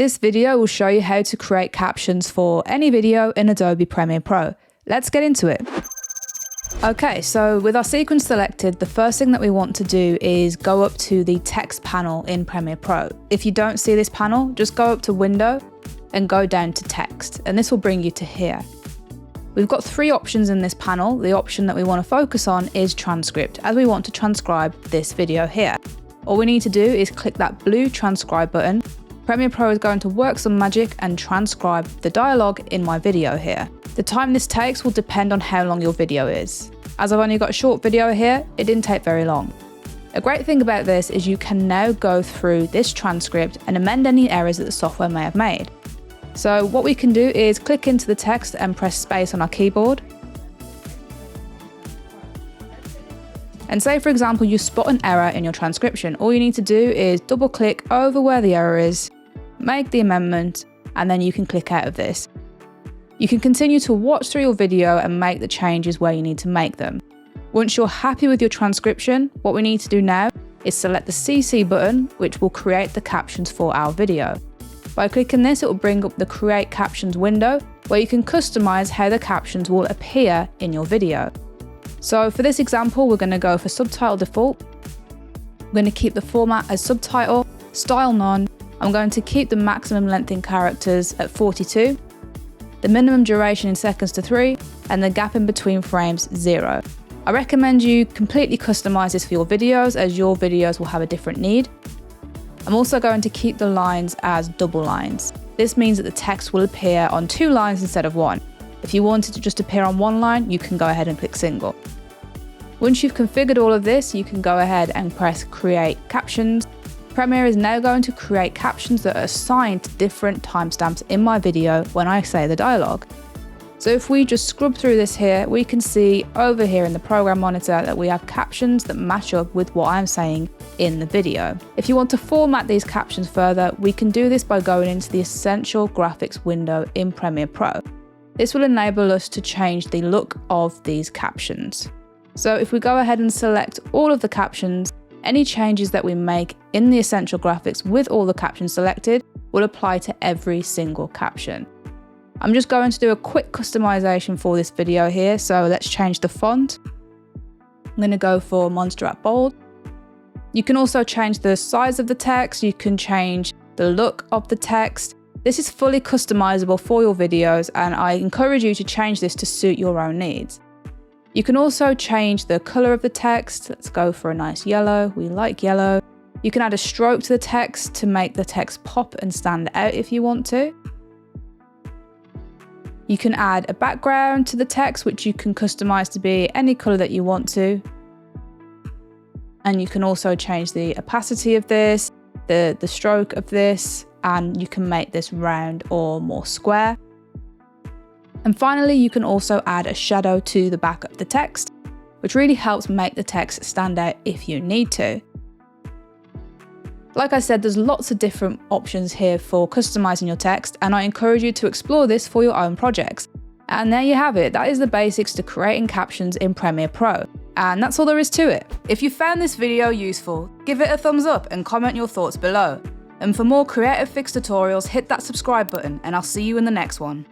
This video will show you how to create captions for any video in Adobe Premiere Pro. Let's get into it. Okay, so with our sequence selected, the first thing that we want to do is go up to the text panel in Premiere Pro. If you don't see this panel, just go up to Window and go down to Text, and this will bring you to here. We've got three options in this panel. The option that we want to focus on is transcript, as we want to transcribe this video here. All we need to do is click that blue transcribe button. Premiere Pro is going to work some magic and transcribe the dialogue in my video here. The time this takes will depend on how long your video is. As I've only got a short video here, it didn't take very long. A great thing about this is you can now go through this transcript and amend any errors that the software may have made. So what we can do is click into the text and press space on our keyboard. And say, for example, you spot an error in your transcription. All you need to do is double click over where the error is, make the amendment, and then you can click out of this. You can continue to watch through your video and make the changes where you need to make them. Once you're happy with your transcription, what we need to do now is select the CC button, which will create the captions for our video. By clicking this, it will bring up the Create Captions window, where you can customize how the captions will appear in your video. So for this example, we're going to go for subtitle default. I'm going to keep the format as subtitle, style none. I'm going to keep the maximum length in characters at 42, the minimum duration in seconds to 3, and the gap in between frames 0. I recommend you completely customize this for your videos, as your videos will have a different need. I'm also going to keep the lines as double lines. This means that the text will appear on 2 lines instead of 1. If you wanted to just appear on 1 line, you can go ahead and click single. Once you've configured all of this, you can go ahead and press Create Captions. Premiere is now going to create captions that are assigned to different timestamps in my video when I say the dialogue. So if we just scrub through this here, we can see over here in the program monitor that we have captions that match up with what I'm saying in the video. If you want to format these captions further, we can do this by going into the Essential Graphics window in Premiere Pro. This will enable us to change the look of these captions. So if we go ahead and select all of the captions, any changes that we make in the Essential Graphics with all the captions selected will apply to every single caption. I'm just going to do a quick customization for this video here, so let's change the font. I'm going to go for Montserrat Bold. You can also change the size of the text, you can change the look of the text. This is fully customizable for your videos, and I encourage you to change this to suit your own needs. You can also change the color of the text. Let's go for a nice yellow. We like yellow. You can add a stroke to the text to make the text pop and stand out if you want to. You can add a background to the text, which you can customize to be any color that you want to. And you can also change the opacity of this, the stroke of this, and you can make this round or more square. And finally, you can also add a shadow to the back of the text, which really helps make the text stand out if you need to. Like I said, there's lots of different options here for customizing your text, and I encourage you to explore this for your own projects. And there you have it. That is the basics to creating captions in Premiere Pro. And that's all there is to it. If you found this video useful, give it a thumbs up and comment your thoughts below. And for more Creative Fix tutorials, hit that subscribe button, and I'll see you in the next one.